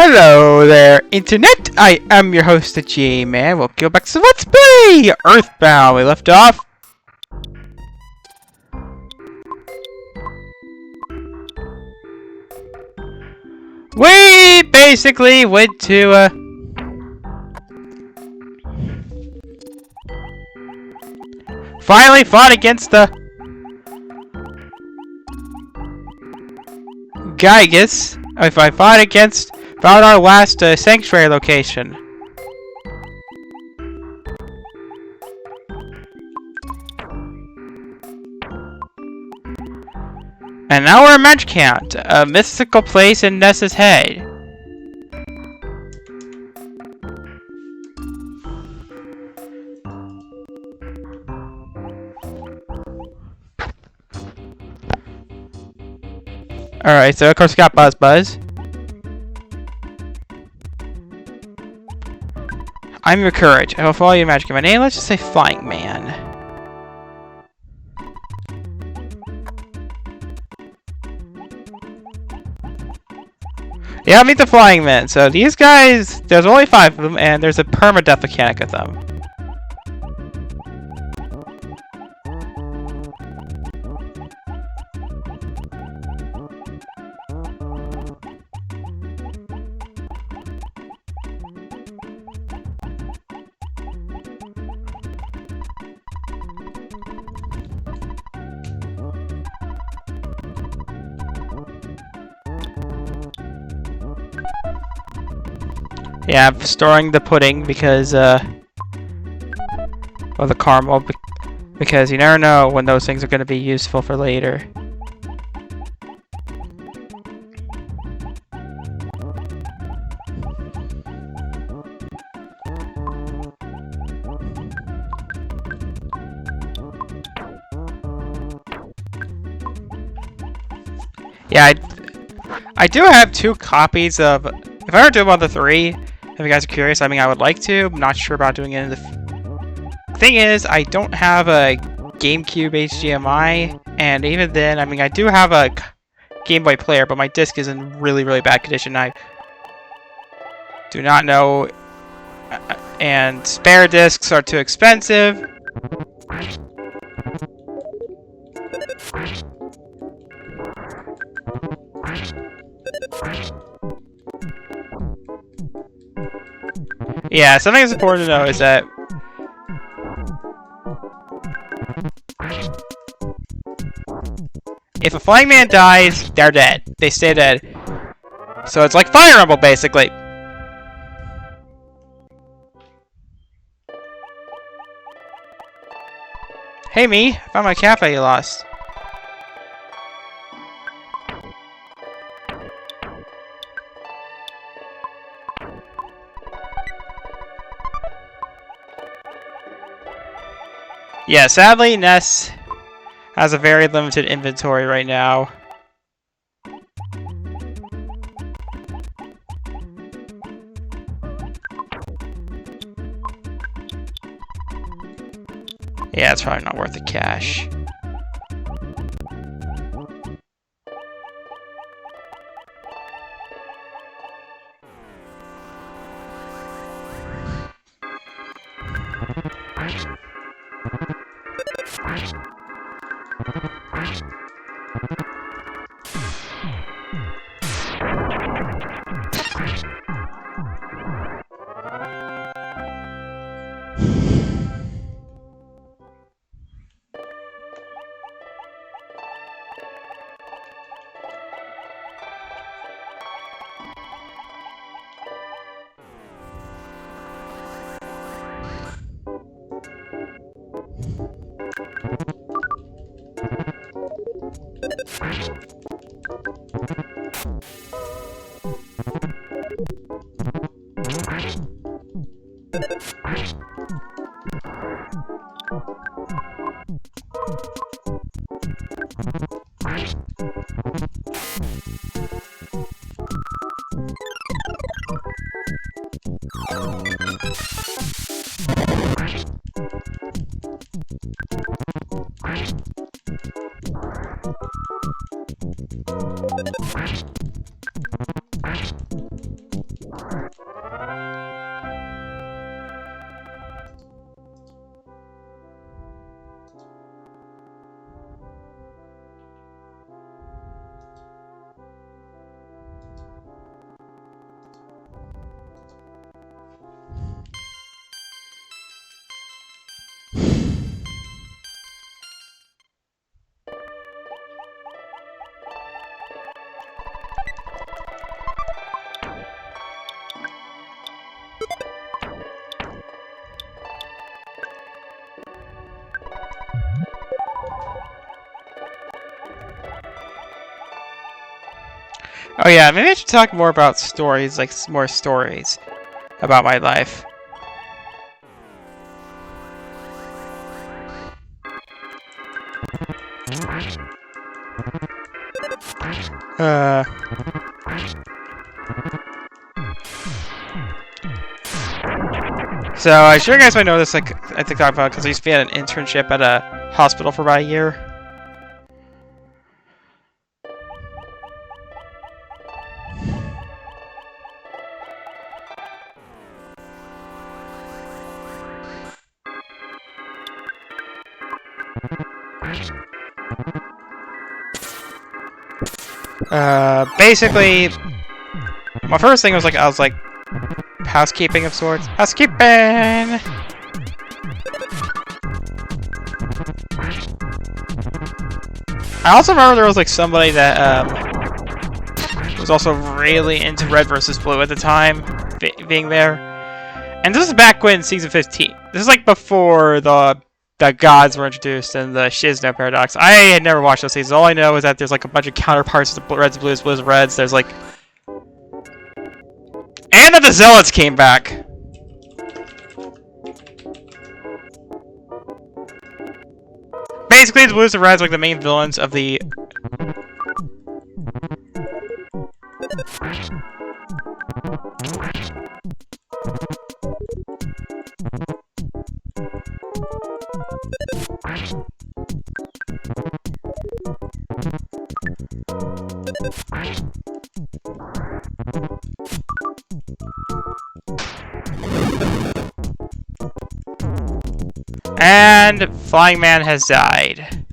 Hello there, Internet! I am your host, the J-Man. We'll go back to Let's Play Earthbound. We left off. We basically went to, finally fought against the Gygus. If I fought against, found our last sanctuary location. And now we're in Magicant, a mystical place in Ness's head. Alright, so of course we got Buzz. I'm your courage. I will follow you, Magicant. My name, let's just say Flying Man. Yeah, meet the Flying Men. So these guys, there's only 5 of them, and there's a permadeath mechanic with them. Yeah, I'm storing the pudding because, or the caramel, because you never know when those things are going to be useful for later. Yeah, I do have 2 copies of, if I ever do about the 3, if you guys are curious, I mean, I would like to. I'm not sure about doing it in the... Thing is, I don't have a GameCube HDMI, and even then, I mean, I do have a Game Boy player, but my disc is in really, really bad condition. I do not know, and spare discs are too expensive. Yeah, something that's important to know is that if a Flying Man dies, they're dead. They stay dead. So it's like Fire Emblem, basically. Hey, me. I found my cafe you lost. Yeah, sadly, Ness has a very limited inventory right now. Yeah, it's probably not worth the cash. Oh yeah, maybe I should talk more about stories, like more stories about my life. So I'm sure you guys might know this, like I think about because I used to be at an internship at a hospital for about a year. Basically, my first thing was I was like housekeeping of sorts. Housekeeping. I also remember there was like somebody that was also really into Red versus Blue at the time, being there. And this is back when season 15. This is like before the gods were introduced and the Shizno paradox. I had never watched those seasons. All I know is that there's like a bunch of counterparts to Reds, Blues, Blues, Reds. There's like, and that the Zealots came back. Basically, the Blues and Reds are like the main villains of the. And Flying Man has died.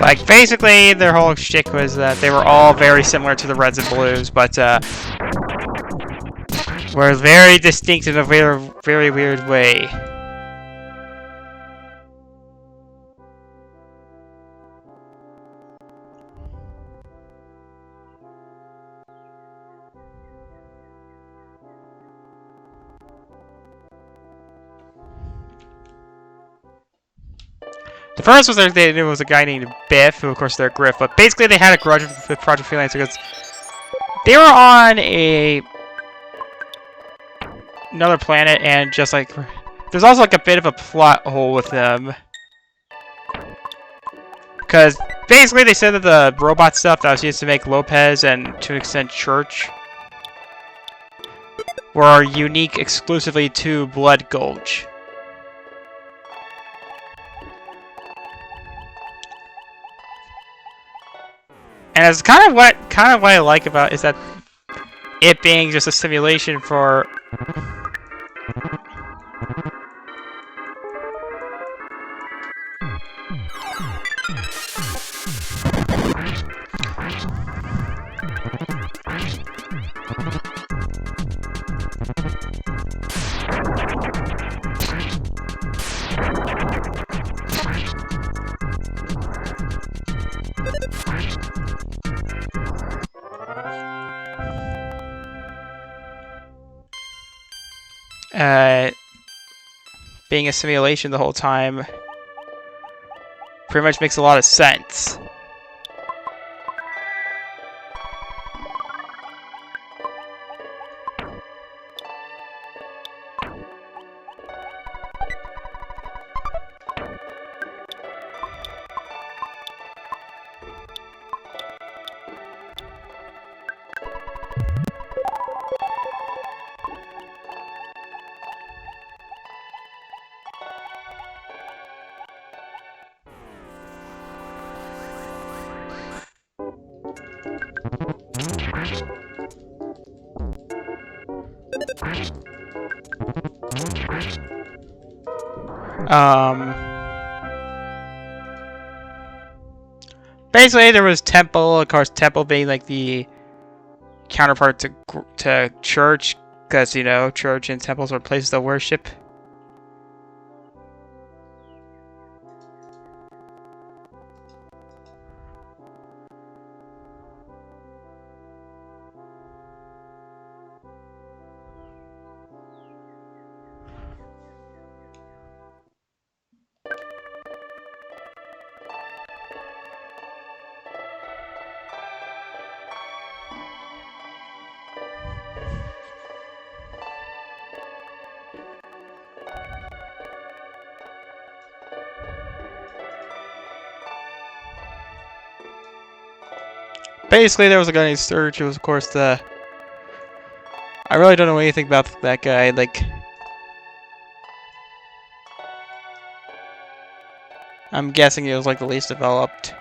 Like, basically, their whole shtick was that they were all very similar to the Reds and Blues, but, were very distinct in a very, very weird way. The first was there was a guy named Biff, who of course they're Griff, but basically they had a grudge with Project Freelancer because they were on another planet, and just like there's also like a bit of a plot hole with them, because basically they said that the robot stuff that was used to make Lopez and to an extent Church were unique exclusively to Blood Gulch. And it's kind of what I like about is that it being just a simulation for being a simulation the whole time pretty much makes a lot of sense. Basically, there was temple. Of course, temple being like the counterpart to church, because you know, church and temples are places of worship. Basically, there was a guy named Surge who was, of course, the... I really don't know anything about that guy, like... I'm guessing he was, like, the least developed.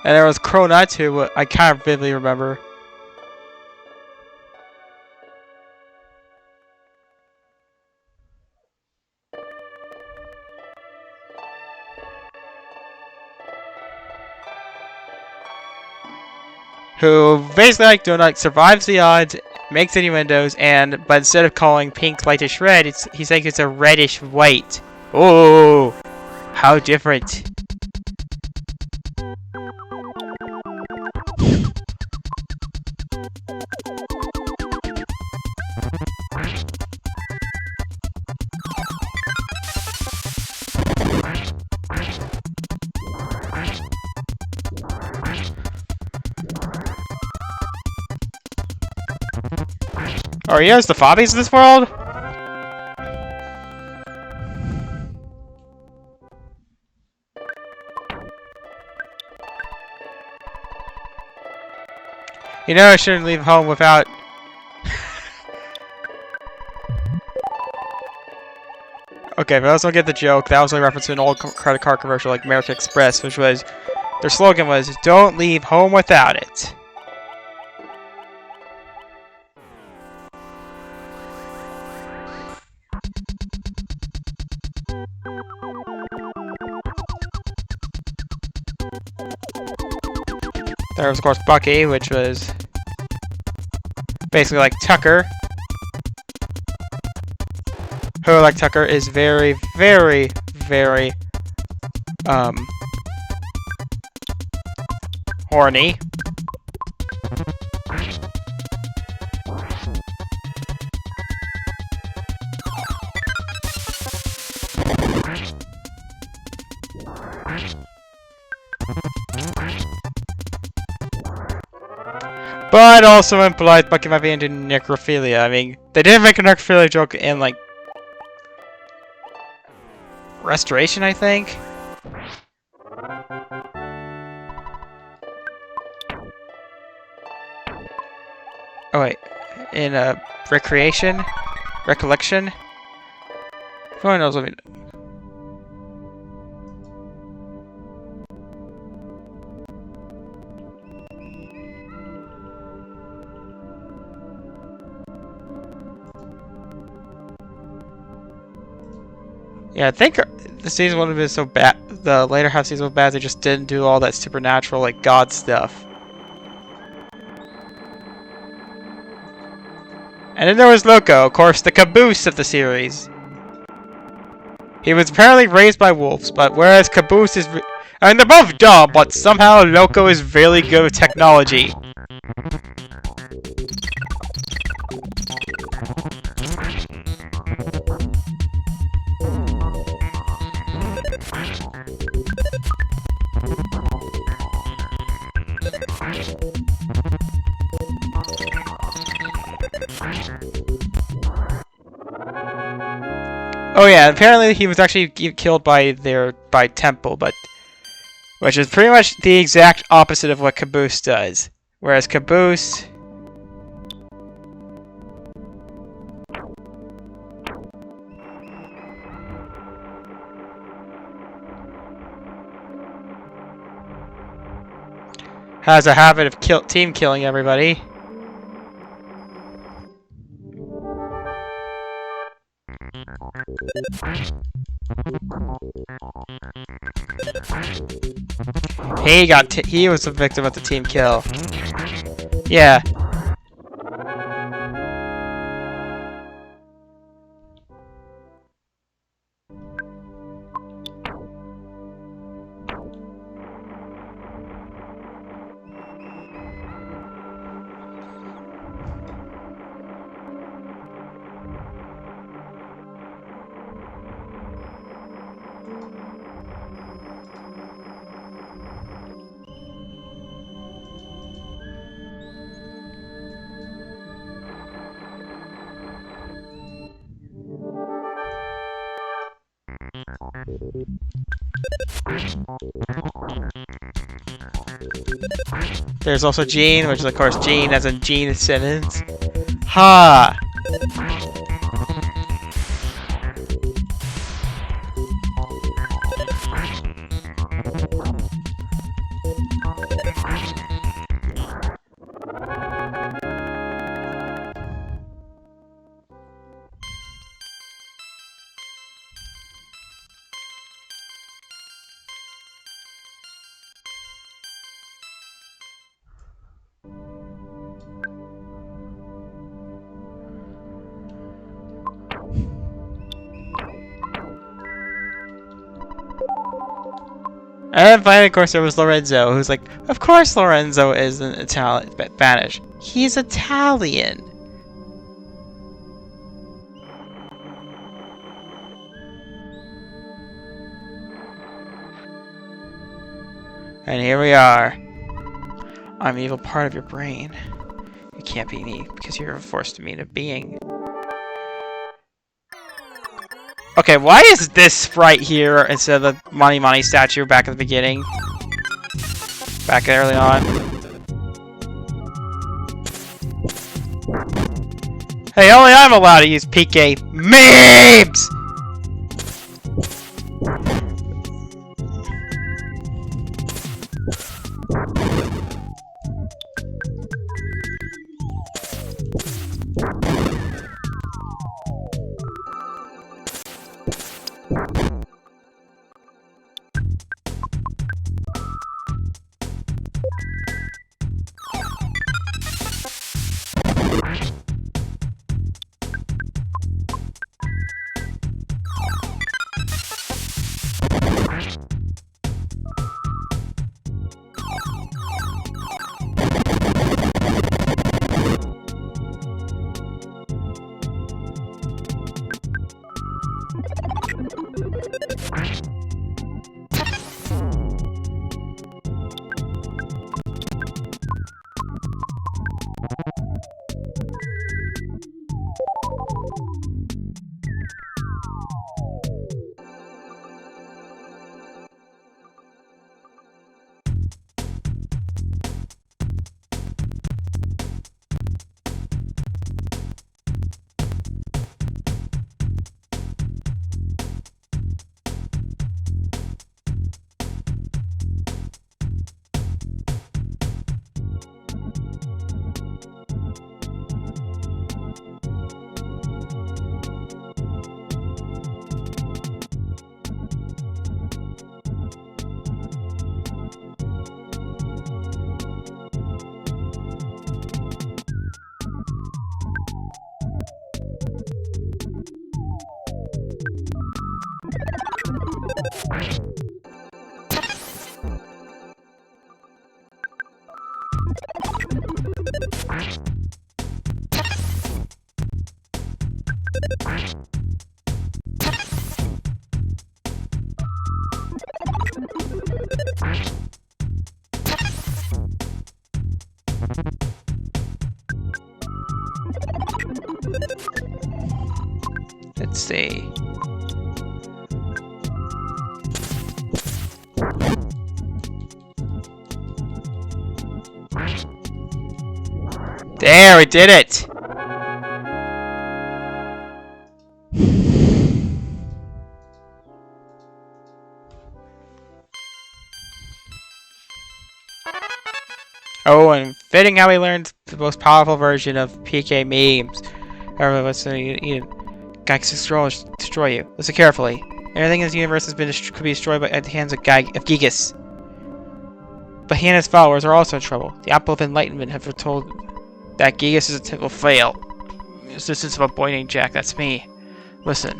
And there was Cronut, who I kind of vividly remember. Who basically like survives the odds, makes any windows, but instead of calling pink lightish red, he thinks it's a reddish white. Oh, how different! Are you guys the Fobbies of this world? You know I shouldn't leave home without... Okay, but I also get the joke. That was a reference to an old credit card commercial like American Express, which was... Their slogan was, "Don't leave home without it." There was, of course, Bucky, which was basically like Tucker. Who, like Tucker, is very, very, very, horny. But also implied Bucky might be into necrophilia. I mean, they did make a necrophilia joke in, like, Restoration, I think? Oh wait, in Recreation? Recollection? Who knows what I mean. Yeah, I think the season would have been so bad. The later half season was bad. They just didn't do all that supernatural, like God stuff. And then there was Loco, of course, the caboose of the series. He was apparently raised by wolves, but whereas Caboose is... I mean, they're both dumb, but somehow Loco is really good with technology. Oh yeah, apparently he was actually killed by Temple, which is pretty much the exact opposite of what Caboose does. Whereas Caboose has a habit of team killing everybody. He was the victim of the team kill. Yeah. There's also Gene, which is of course Gene as in Gene Simmons. Ha! And then finally, of course, there was Lorenzo, who's like, of course Lorenzo isn't Italian, Spanish. He's Italian. And here we are. I'm an evil part of your brain. You can't be me because you're forced me into being. Okay, why is this sprite here instead of the Money Money statue back at the beginning? Back early on. Hey, only I'm allowed to use PK memes! Let's see. There, we did it! Oh, and fitting how we learned the most powerful version of PK memes. Everyone, let's say, Geics destroy you. Listen carefully. Everything in this universe has been could be destroyed at the hands of Gigas. But he and his followers are also in trouble. The Apple of Enlightenment have foretold that Gigas' attempt will fail. Assistance of a boy named Jack, that's me. Listen.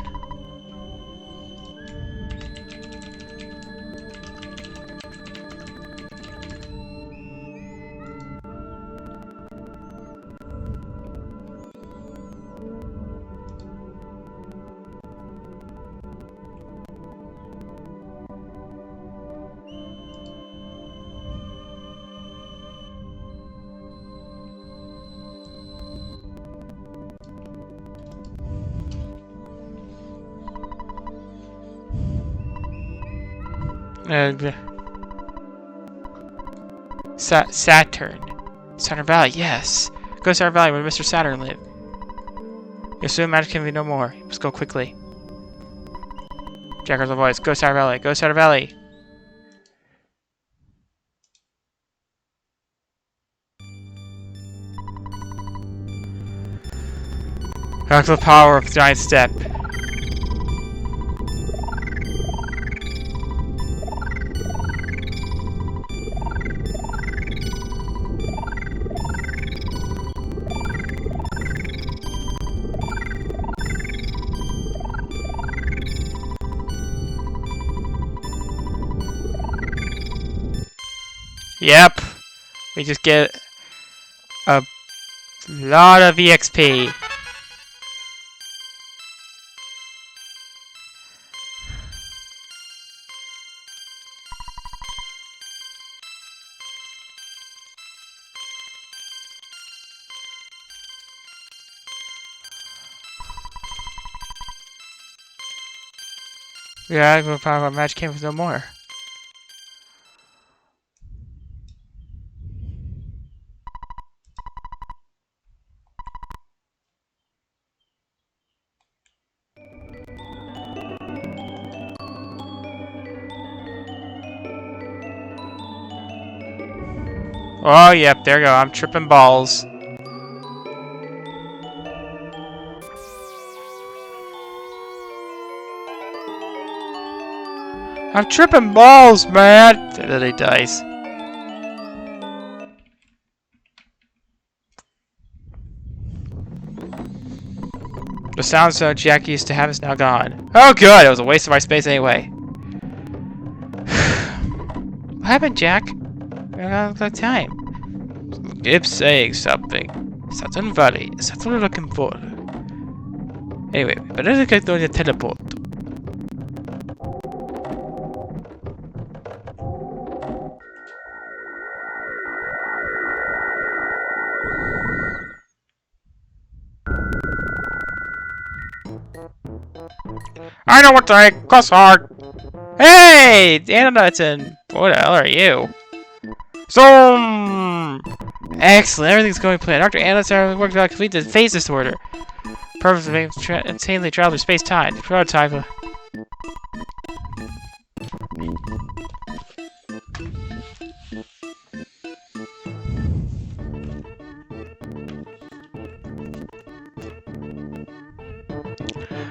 Saturn. Saturn Valley, yes. Go to Saturn Valley where Mr. Saturn lived. Your soon magic can be no more. You must go quickly. Jack heard the voice. Go Saturn Valley. Go Saturn Valley. Back to the power of the giant step. Yep. We just get a lot of EXP. Yeah, we'll probably Magicant with no more. Oh, yep, there you go. I'm tripping balls. I'm tripping balls, man! And then he dies. The sound so Jack used to have is now gone. Oh, good! It was a waste of my space anyway. What happened, Jack? We ran out of time. Keep saying something. Saturn Valley. Is that what we're looking for? Anyway, but let's get on the teleport. I know what to make. Cross hard. Hey, Anna, what the hell are you? So, excellent. Everything's going to plan. Dr. Anna's worked out complete the phase disorder. Purpose of insanely travel through space-time. The prototype.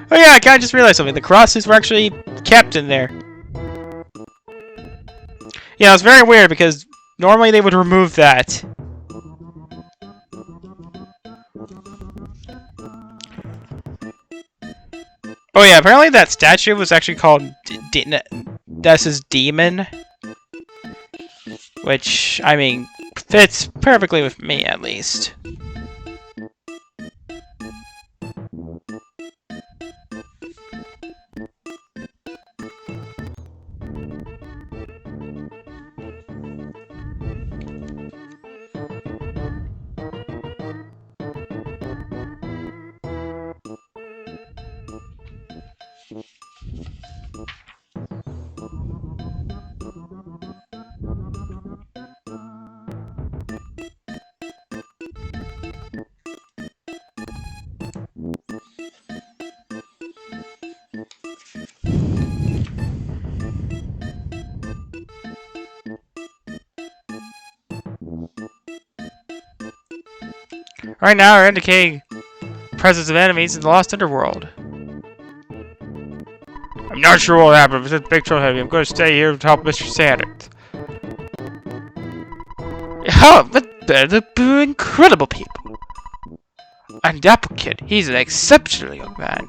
Oh yeah, I kinda just realized something. The crosses were actually kept in there. Yeah, it's very weird because normally they would remove that. Oh yeah, apparently that statue was actually called Ness's Demon. Which, I mean, fits perfectly with me at least. Right now, we're indicating presence of enemies in the Lost Underworld. I'm not sure what happened, but it's big trouble heavy. I'm going to stay here to help Mr. Sanders. Oh, but they're incredible people. And Apple Kid, he's an exceptional young man.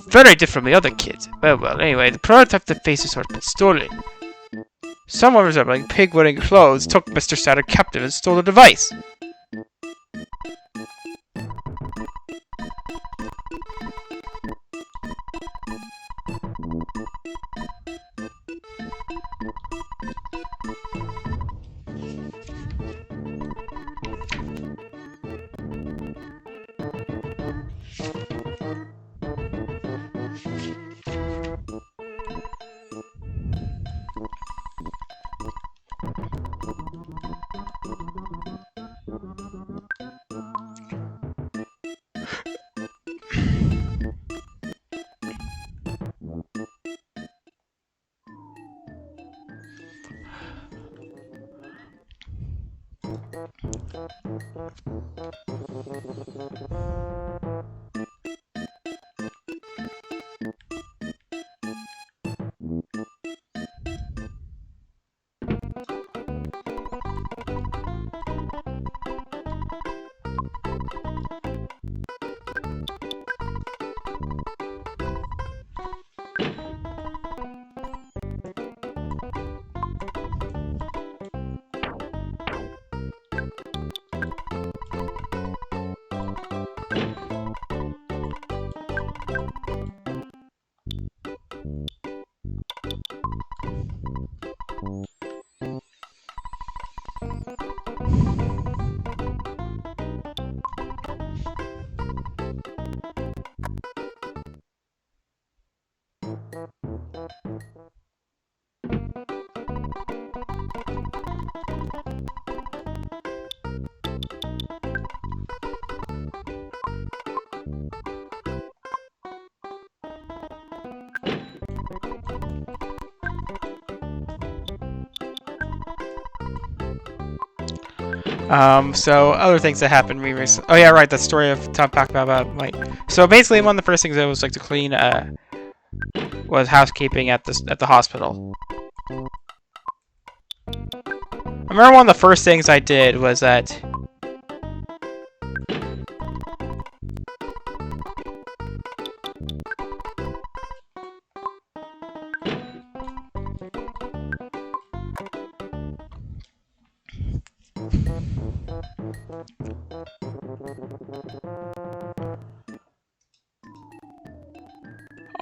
Very different from the other kids. Well, anyway, the prototype that faces has been stolen. Someone resembling pig-wearing clothes took Mr. Saturn captive and stole the device. So other things that happened recently. Oh yeah, right, that story of Tom talked about like. So basically, one of the first things that was like to clean was housekeeping at the hospital. I remember one of the first things I did was that.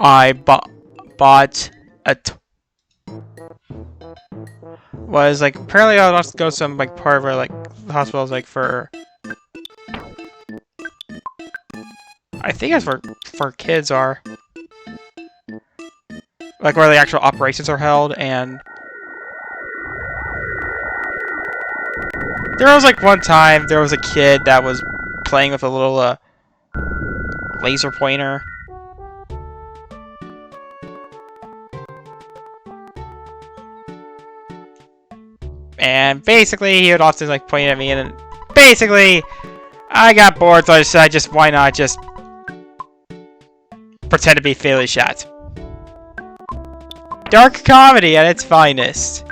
I bought a was like apparently I was to go to some like part where like the hospital's like for I think it's for kids are like where the actual operations are held, and there was like one time there was a kid that was playing with a little laser pointer. And basically, he would often like point at me, and basically, I got bored, so I decided just why not just pretend to be Fatally Shot. Dark comedy at its finest.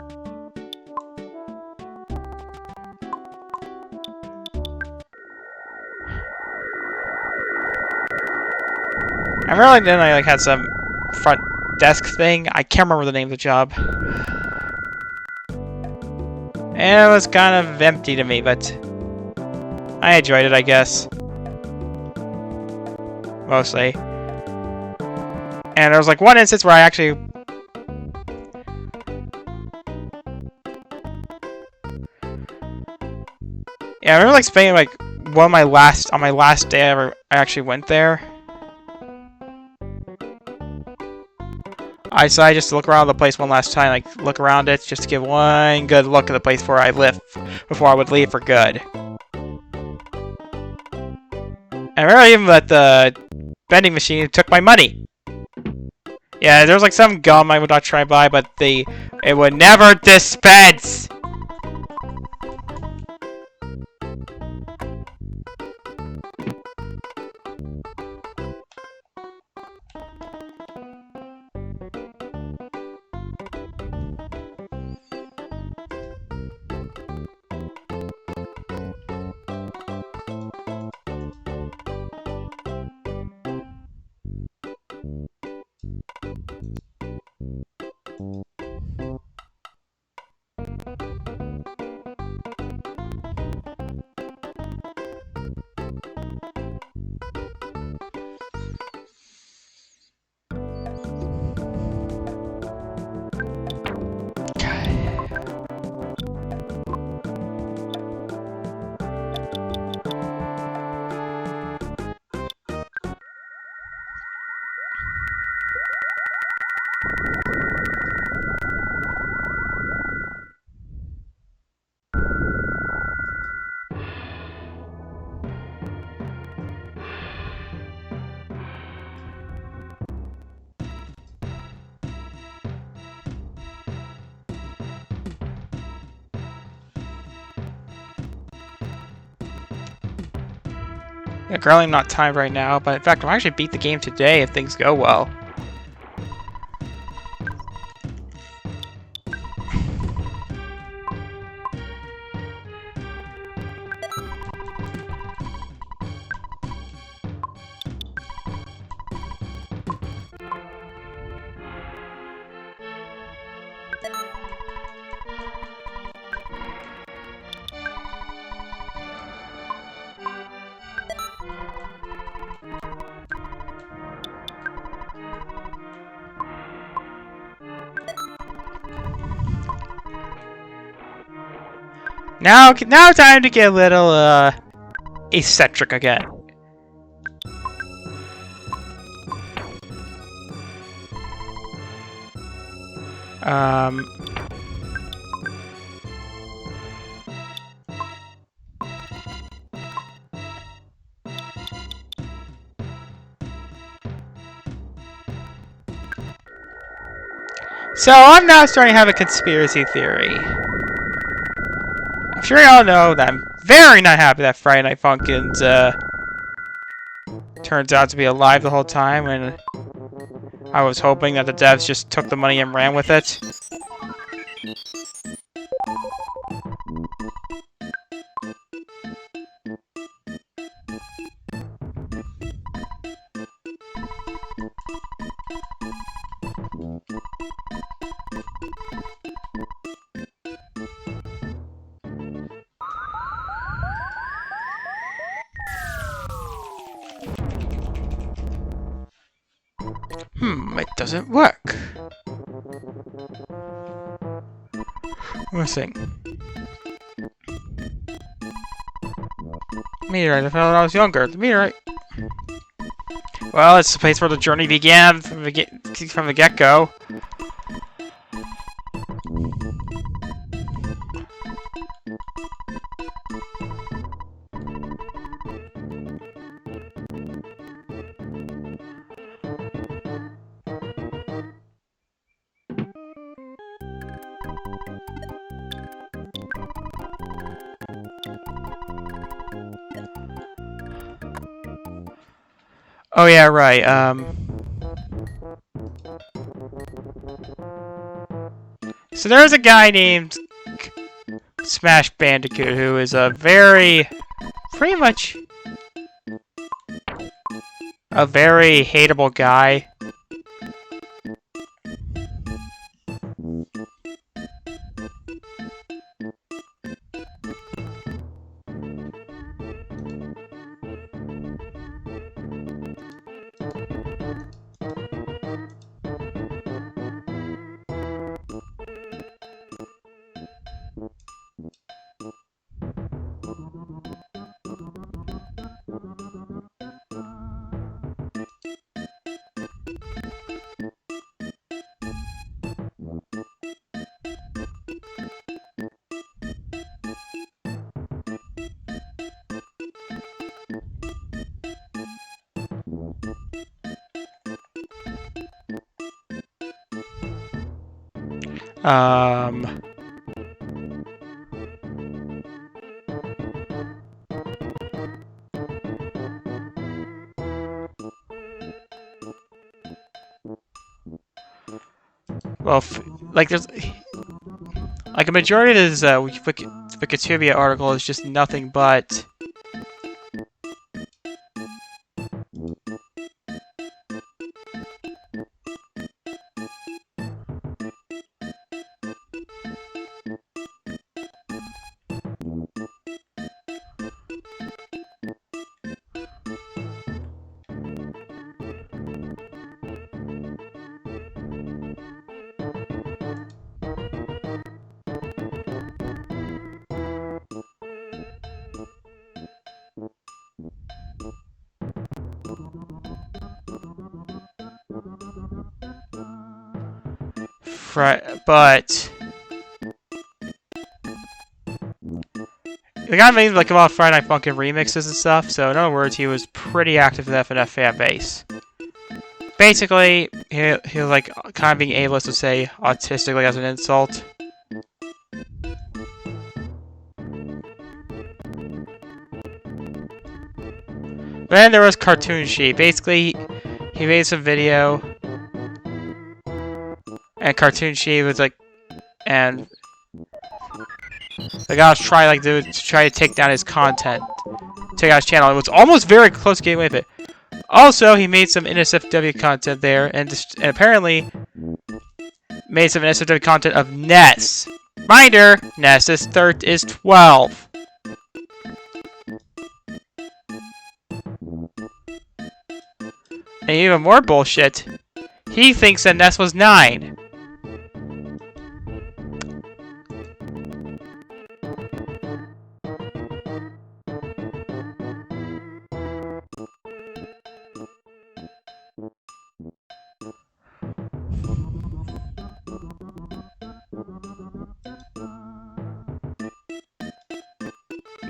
I remember then I like had some front desk thing. I can't remember the name of the job. And it was kind of empty to me, but I enjoyed it, I guess. Mostly. And there was like one instance where I actually... Yeah, I remember like spending like on my last day I actually went there. I decided just to look around the place one last time, like look around it, just to give one good look at the place before I would leave for good. And I remember even that the vending machine took my money. Yeah, there was like some gum I would not try to buy, but it would never dispense. Yeah, currently I'm not timed right now, but in fact, I'll actually beat the game today if things go well. Now time to get a little, eccentric again. So I'm now starting to have a conspiracy theory. I'm sure y'all know that I'm very not happy that Friday Night Funkin's, turns out to be alive the whole time, and I was hoping that the devs just took the money and ran with it. It doesn't work. Missing. Meteorite, I found when I was younger. The meteorite. Well, it's the place where the journey began from the get-go. Oh yeah, right. So there's a guy named Smash Bandicoot who is pretty much a very hateable guy. Well, there's like a majority of this Wikipedia article is just nothing but but the guy made like a lot of Friday Night Funkin' remixes and stuff. So in other words, he was pretty active in the FNF fan base. Basically, he was like kind of being ableist to say autistic like as an insult. Then there was Cartoon Sheet. Basically, he made some video, and Cartoon Sheet was like, and the guy was trying to try to take down his content, take out his channel. It was almost very close to getting away with it. Also, he made some NSFW content there, and apparently made some NSFW content of Ness. Reminder: Ness is 12. And even more bullshit, he thinks that Ness was 9.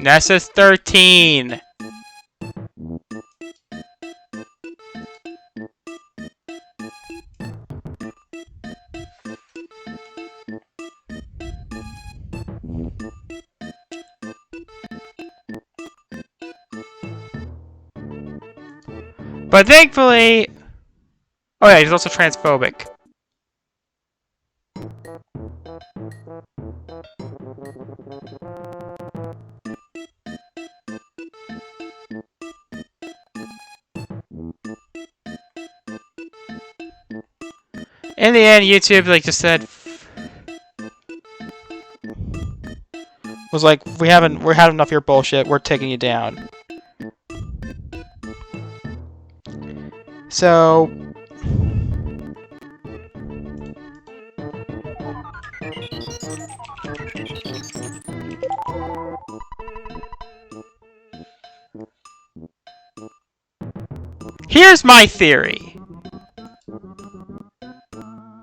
Ness is 13. But thankfully... Oh yeah, he's also transphobic. In the end, YouTube like just said... was like, we had enough of your bullshit, we're taking you down. So... here's my theory.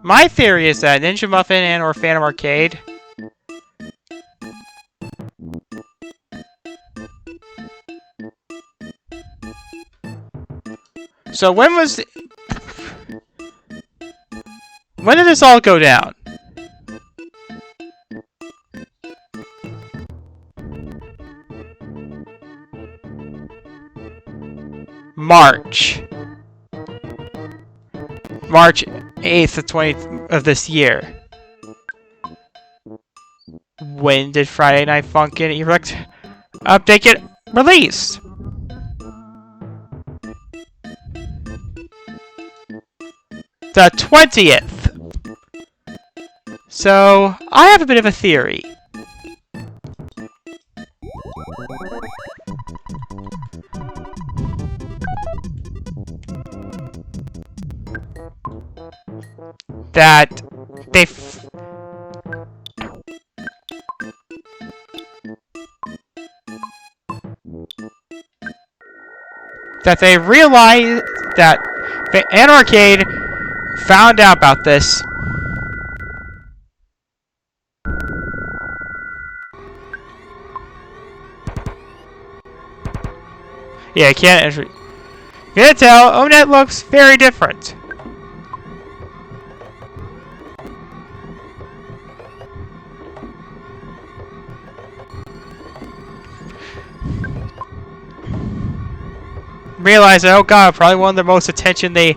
My theory is that Ninja Muffin and or Phantom Arcade so when did this all go down? March 8th of 20th of this year. When did Friday Night Funkin' Erect update get released? The 20th. So I have a bit of a theory. That they realized that Anarcade found out about this. Yeah, I can't enter. You can tell Onet looks very different. Realize that, oh god, probably one of the most attention they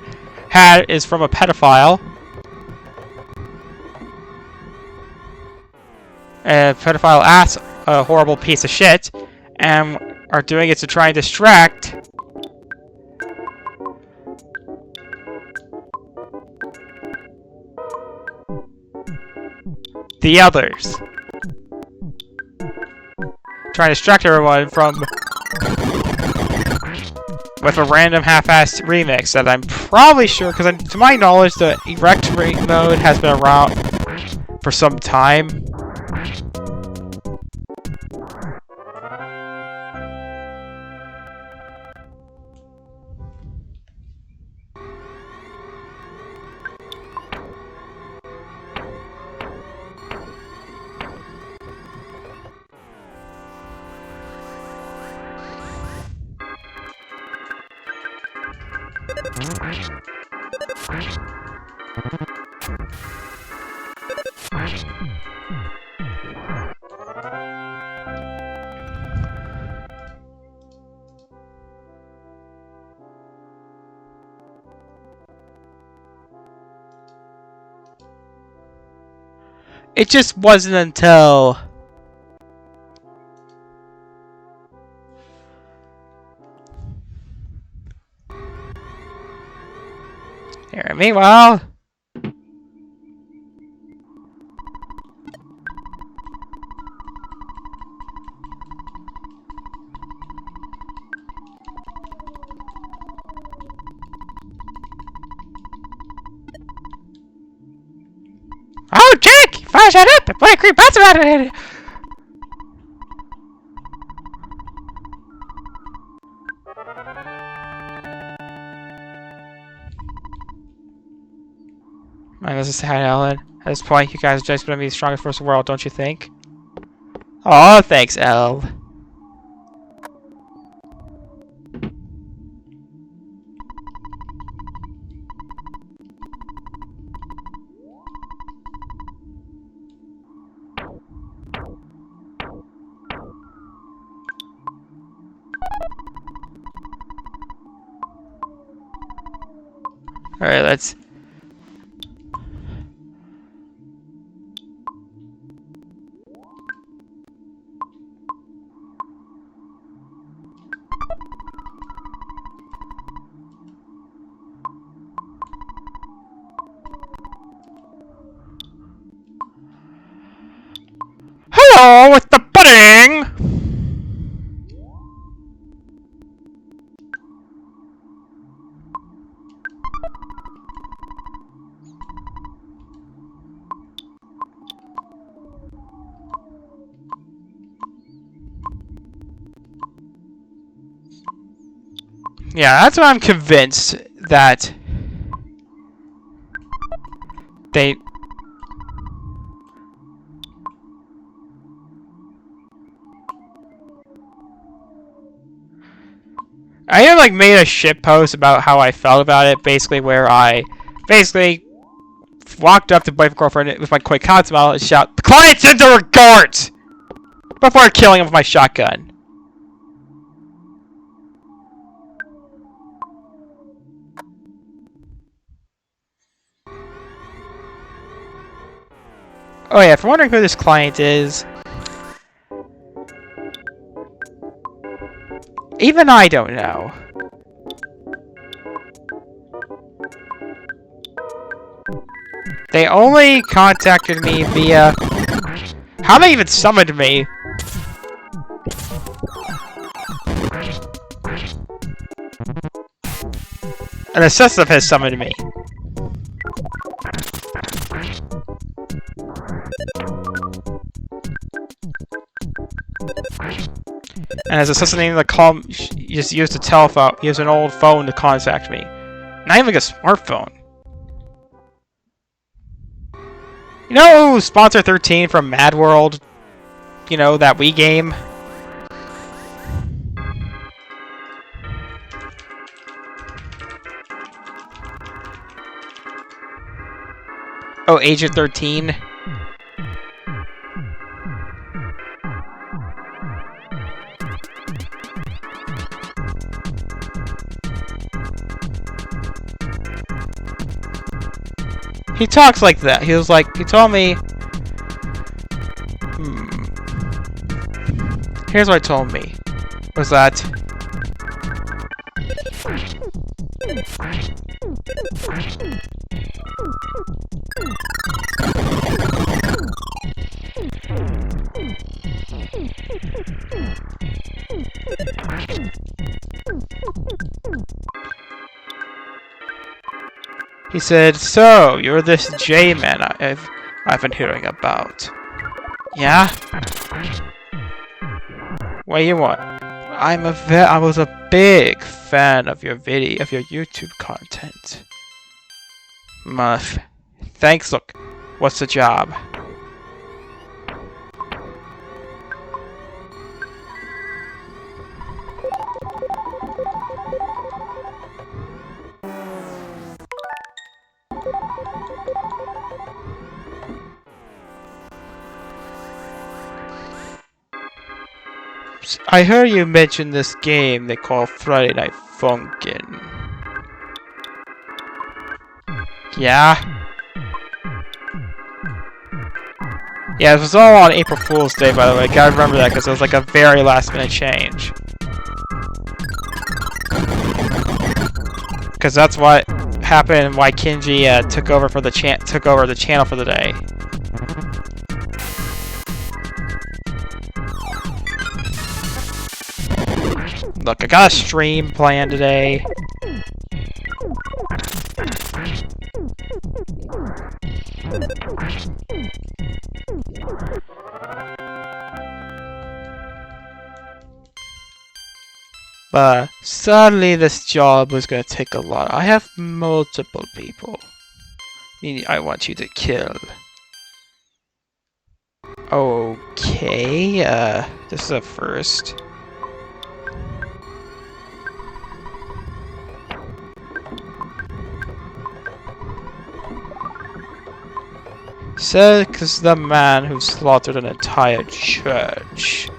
had is from a pedophile. A pedophile ass a horrible piece of shit, and are doing it to try and distract the others. Trying to distract everyone from with a random half-assed remix that I'm probably sure, because to my knowledge, the Erect mode has been around for some time. It just wasn't until... Here, meanwhile... Oh, Jake! Fire shut up! And play a creep bounce about it! Man, this is sad, Ellen. At this point, you guys are just gonna be the strongest force in the world, don't you think? Oh, thanks, Elle. Alright, let's... Hello with the pudding! Yeah, that's what I'm convinced that they... I like made a shit post about how I felt about it, basically where I walked up to boyfriend girlfriend with my quick cod smile and shout, "The client sends her regards!" before killing him with my shotgun. Oh yeah, if you're wondering who this client is, even I don't know. They only contacted me via... How they even summoned me? An assistant has summoned me. And as assistant to call, just used a telephone, used an old phone to contact me. Not even like a smartphone. You know Sponsor 13 from Mad World? You know, that Wii game? Oh, Agent 13? He talks like that. He was like, he told me... Here's what he told me. Was that... He said, "So, you're this J-man I've been hearing about. Yeah? What do you want?" I was a big fan of your YouTube content. Thanks, look. What's the job? I heard you mention this game they call Friday Night Funkin'. Yeah? Yeah, this was all on April Fool's Day, by the way. Gotta remember that, because it was like a very last minute change. Because that's what happened and why Kinji took over the channel for the day. Look, I got a stream planned today. But sadly, this job was gonna take a lot. I have multiple people I want you to kill. Okay, this is a first. Silk is the man who slaughtered an entire church.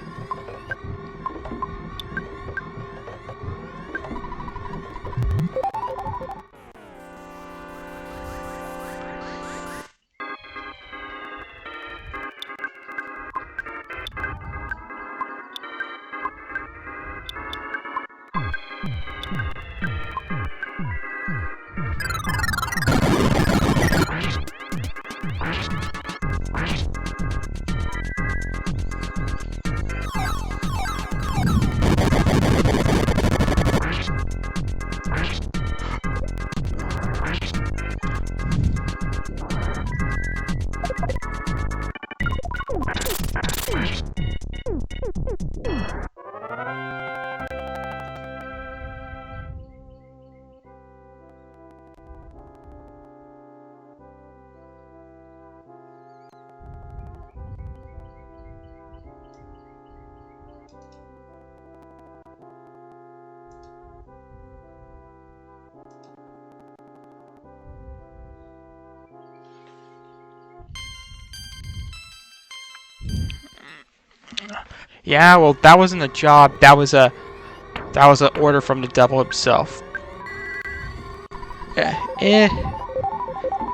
Yeah, well, that wasn't a job. That was an order from the devil himself.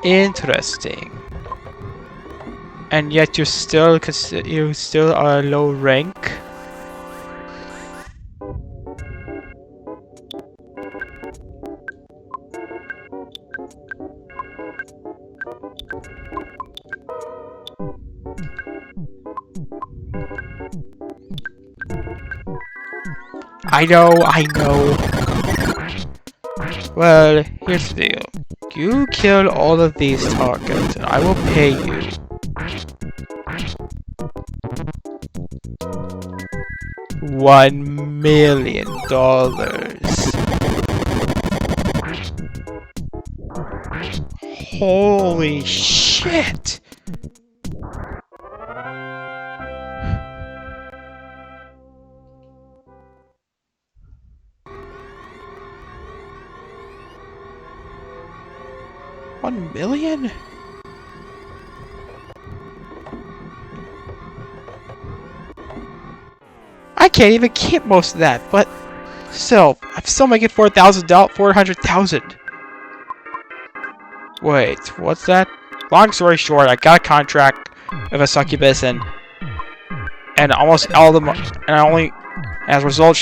Interesting. And yet you still are low rank. I know. Well, here's the deal. You kill all of these targets, and I will pay you. $1 million. Holy shit! $1 million? I can't even keep most of that, but still, I'm still making $400,000. Wait, what's that? Long story short, I got a contract with a succubus, and almost all the as a result,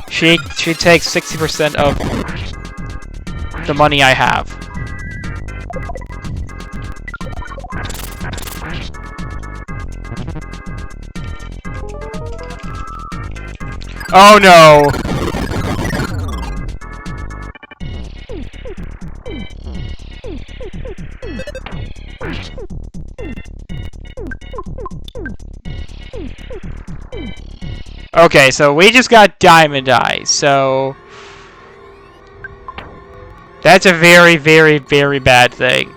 she takes 60% of the money I have. Oh no! Okay, so we just got diamond eyes, so that's a very, very, very bad thing.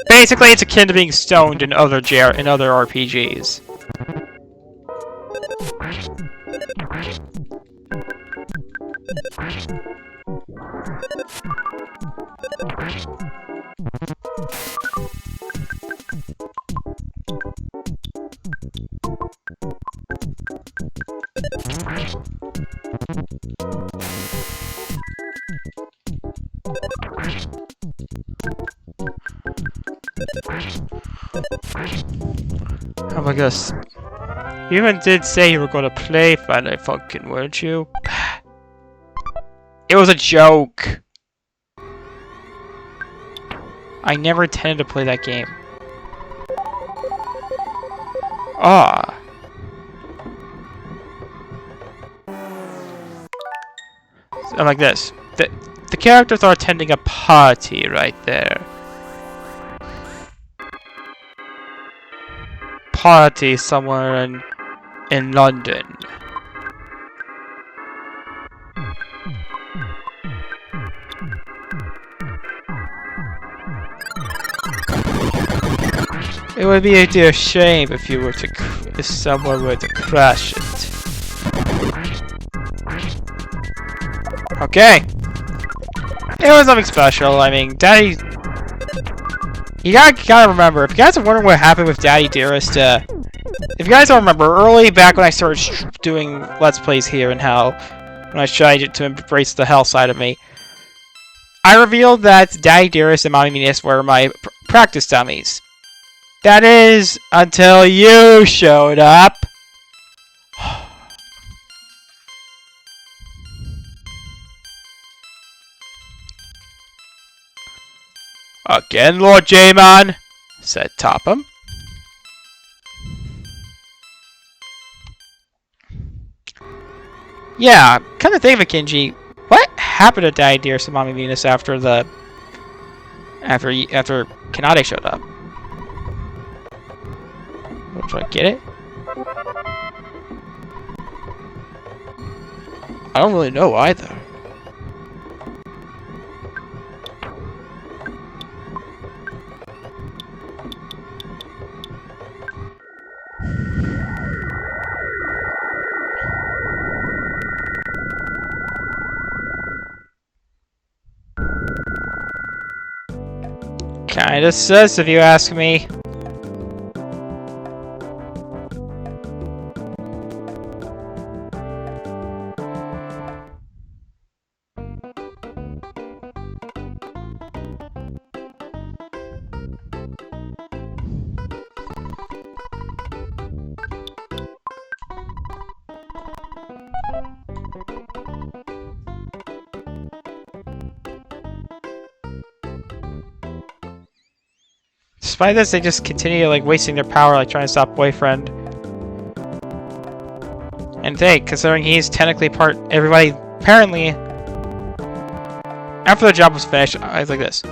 Basically, it's akin to being stoned in other RPGs. Oh my gosh. You even did say you were gonna play Final Funkin', weren't you? It was a joke! I never intended to play that game. Ah. I'm like this. The characters are attending a party right there. Party somewhere in London. It would be a dear shame if you were to if someone were to crash it. Okay. It was nothing special. I mean, Daddy. You gotta remember, if you guys are wondering what happened with Daddy Dearest, if you guys don't remember, early back when I started doing Let's Plays here in Hell, when I tried to embrace the Hell side of me, I revealed that Daddy Dearest and Mommy Ness were my practice dummies. That is, until you showed up. Again, Lord J-Man, said Topham. Yeah, kind of think of it, Kinji. What happened to Daddy Dearest and Mommy Venus after Kanade showed up? Should I get it? I don't really know either. Kinda sus, if you ask me. Despite this, they just continue like wasting their power, like trying to stop Boyfriend. And hey, considering he's technically everybody apparently after the job was finished, I was like this.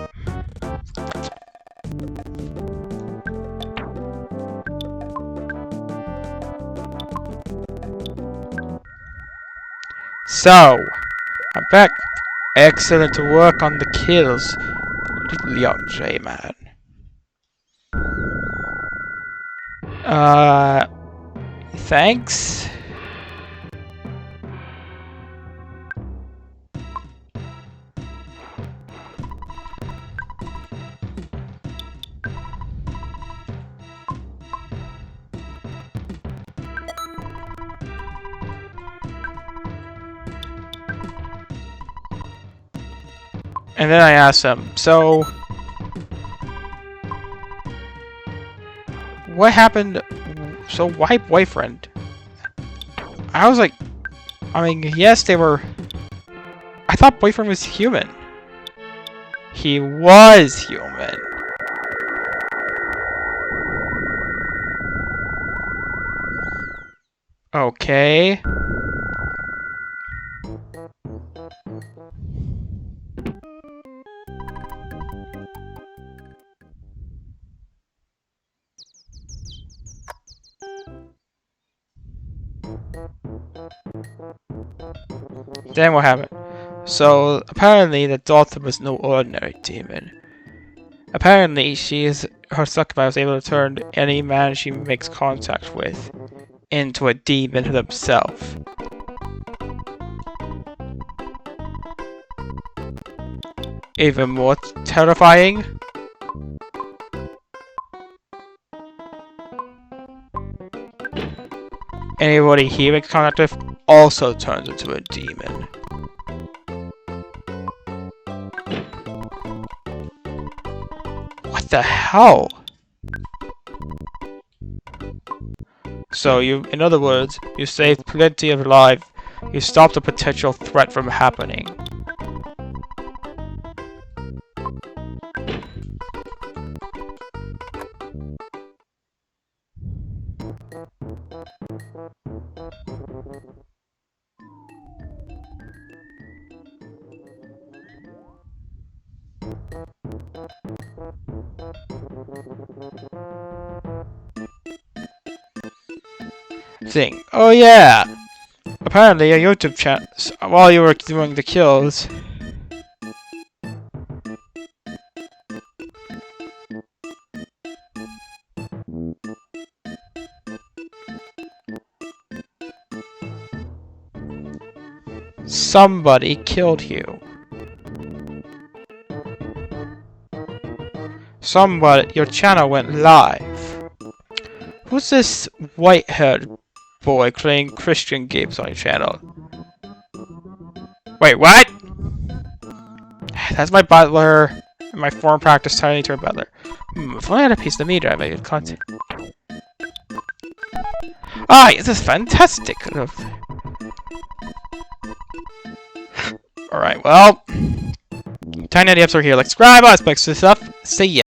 So, I'm back. Excellent work on the kills, little young J-Man. Thanks. And then I asked him, so what happened? So why Boyfriend? I was like, I mean, yes, they were. I thought Boyfriend was human. He was human. Okay. Then what happened? So apparently the Dalton was no ordinary demon. Apparently, she is her succubus is able to turn any man she makes contact with into a demon himself. Even more terrifying? Anybody he makes contact with also turns into a demon. What the hell? So in other words, you saved plenty of lives. You stopped a potential threat from happening. Thing. Oh yeah! Apparently a YouTube channel, while you were doing the kills, somebody killed you. Your channel went live. Who's this white-haired boy playing Christian games on your channel? Wait, what? That's my butler. My foreign practice tiny turn butler. If only I had a piece of the meter, I made content. Ah, this is fantastic. Alright, well. Tiny episodes here. Like, subscribe, all that stuff. See ya.